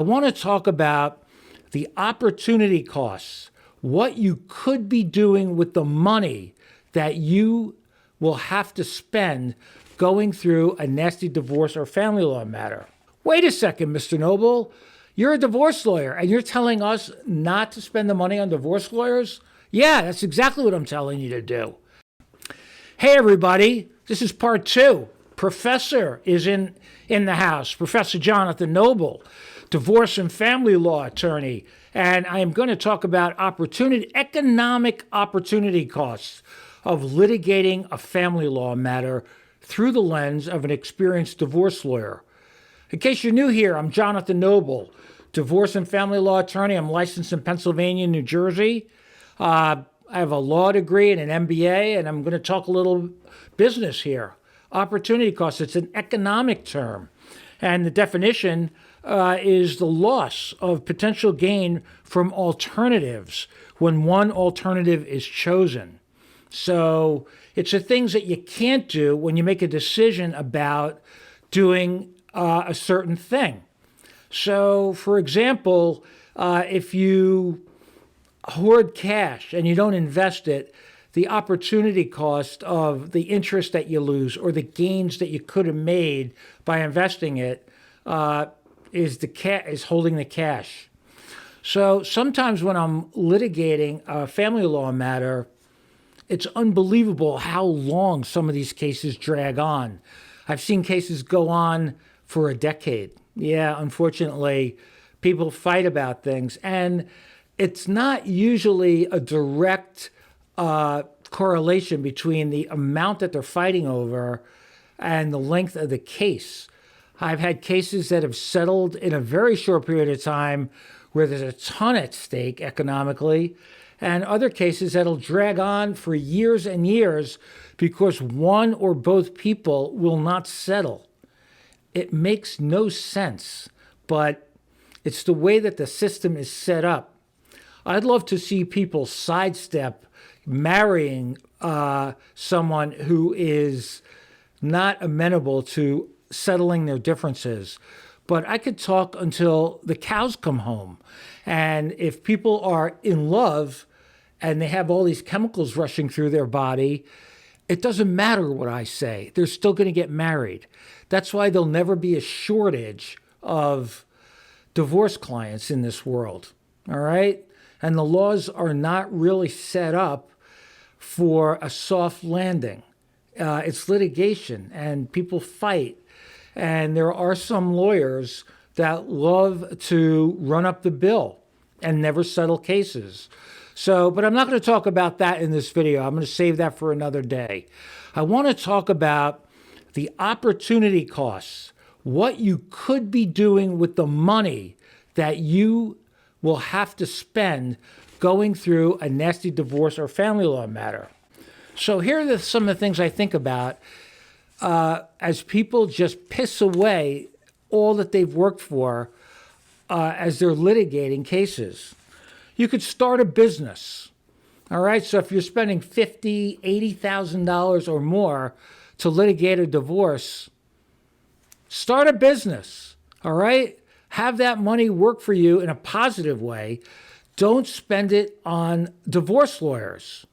I want to talk about the opportunity costs, what you could be doing with the money that you will have to spend going through a nasty divorce or family law matter. Wait a second, Mr. Noble. You're a divorce lawyer and you're telling us not to spend the money on divorce lawyers? Yeah, that's exactly what I'm telling you to do. Hey, everybody. This is part 2. Professor is in the house, Professor Jonathan Noble, divorce and family law attorney. And I am going to talk about economic opportunity costs of litigating a family law matter through the lens of an experienced divorce lawyer. In case you're new here, I'm Jonathan Noble, divorce and family law attorney. I'm licensed in Pennsylvania and New Jersey. I have a law degree and an MBA, and I'm going to talk a little business here. Opportunity costs, it's an economic term. And the definition is the loss of potential gain from alternatives when one alternative is chosen. So it's the things that you can't do when you make a decision about doing a certain thing. So, for example, if you hoard cash and you don't invest it, the opportunity cost of the interest that you lose or the gains that you could have made by investing it is holding the cash. So sometimes when I'm litigating a family law matter, it's unbelievable how long some of these cases drag on. I've seen cases go on for a decade. Yeah, unfortunately, people fight about things, and it's not usually a direct correlation between the amount that they're fighting over and the length of the case. I've had cases that have settled in a very short period of time where there's a ton at stake economically, and other cases that'll drag on for years and years because one or both people will not settle. It makes no sense, but it's the way that the system is set up. I'd love to see people sidestep marrying someone who is not amenable to settling their differences. But I could talk until the cows come home. And if people are in love and they have all these chemicals rushing through their body, it doesn't matter what I say. They're still going to get married. That's why there'll never be a shortage of divorce clients in this world. All right? And the laws are not really set up for a soft landing. It's litigation, and people fight. And there are some lawyers that love to run up the bill and never settle cases. So, but I'm not going to talk about that in this video. I'm going to save that for another day. I want to talk about the opportunity costs, what you could be doing with the money that you will have to spend going through a nasty divorce or family law matter. So here are some of the things I think about as people just piss away all that they've worked for as they're litigating cases. You could start a business. All right, so if you're spending $50,000, $80,000 or more to litigate a divorce, start a business. All right, have that money work for you in a positive way. Don't spend it on divorce lawyers.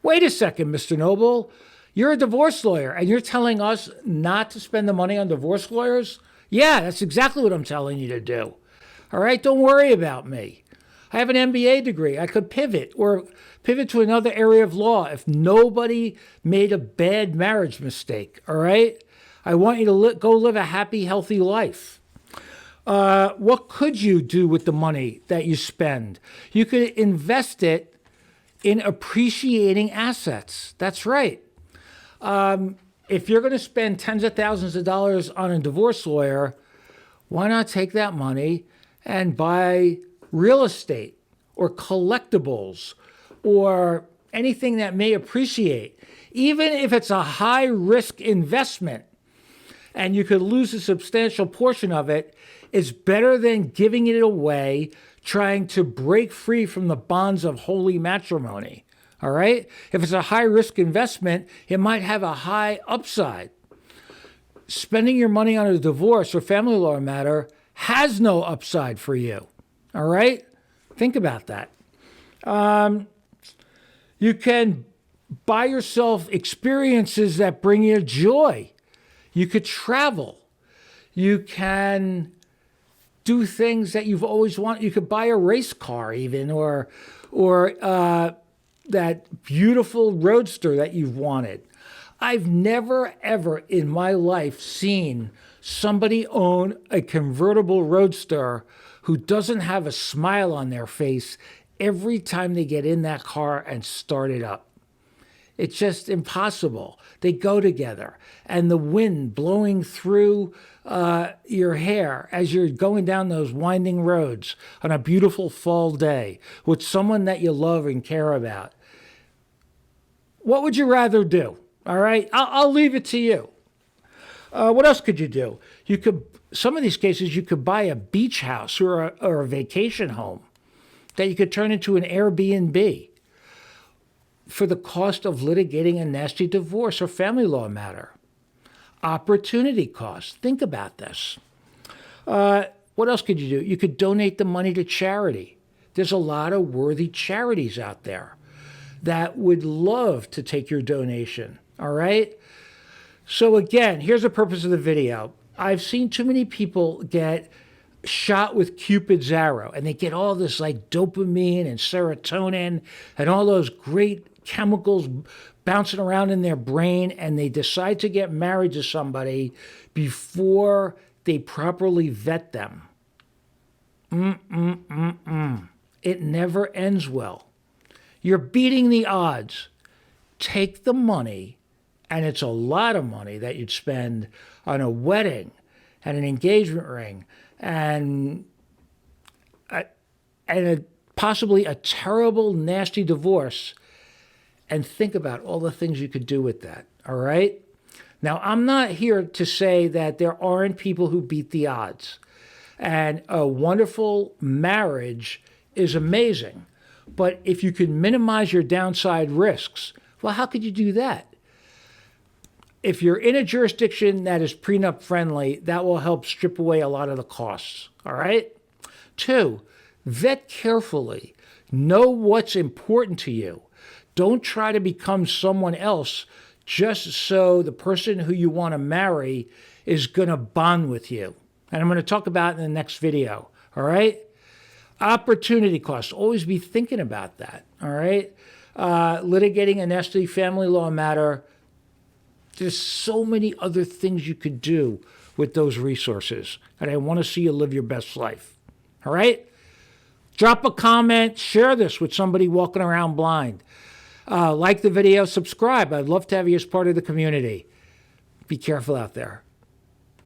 Wait a second, Mr. Noble. You're a divorce lawyer and you're telling us not to spend the money on divorce lawyers? Yeah, that's exactly what I'm telling you to do. All right, don't worry about me. I have an MBA degree. I could pivot to another area of law if nobody made a bad marriage mistake. All right, I want you to go live a happy, healthy life. What could you do with the money that you spend? You could invest it in appreciating assets. That's right. If you're going to spend tens of thousands of dollars on a divorce lawyer, why not take that money and buy real estate or collectibles or anything that may appreciate, even if it's a high-risk investment and you could lose a substantial portion of it, it's better than giving it away, trying to break free from the bonds of holy matrimony. All right? If it's a high-risk investment, it might have a high upside. Spending your money on a divorce or family law matter has no upside for you. All right? Think about that. You can buy yourself experiences that bring you joy. You could travel. You can do things that you've always wanted. You could buy a race car even, or that beautiful roadster that you've wanted. I've never, ever in my life seen somebody own a convertible roadster who doesn't have a smile on their face every time they get in that car and start it up. It's just impossible. They go together, and the wind blowing through your hair as you're going down those winding roads on a beautiful fall day with someone that you love and care about. What would you rather do? All right, I'll leave it to you. What else could you do? You could, some of these cases, you could buy a beach house or a vacation home that you could turn into an Airbnb for the cost of litigating a nasty divorce or family law matter. Opportunity cost. Think about this. What else could you do? You could donate the money to charity. There's a lot of worthy charities out there that would love to take your donation. All right? So again, here's the purpose of the video. I've seen too many people get shot with Cupid's arrow, and they get all this like dopamine and serotonin and all those great chemicals bouncing around in their brain, and they decide to get married to somebody before they properly vet them. It never ends well. You're beating the odds. Take the money, and it's a lot of money that you'd spend on a wedding and an engagement ring and possibly a terrible, nasty divorce, and think about all the things you could do with that, all right? Now, I'm not here to say that there aren't people who beat the odds, and a wonderful marriage is amazing, but if you can minimize your downside risks, well, how could you do that? If you're in a jurisdiction that is prenup friendly, that will help strip away a lot of the costs, all right? 2, vet carefully. Know what's important to you. Don't try to become someone else just so the person who you want to marry is going to bond with you. And I'm going to talk about it in the next video, all right? Opportunity cost. Always be thinking about that, all right? Litigating a nasty family law matter. There's so many other things you could do with those resources, and I want to see you live your best life, all right? Drop a comment, share this with somebody walking around blind. Like the video, subscribe. I'd love to have you as part of the community. Be careful out there.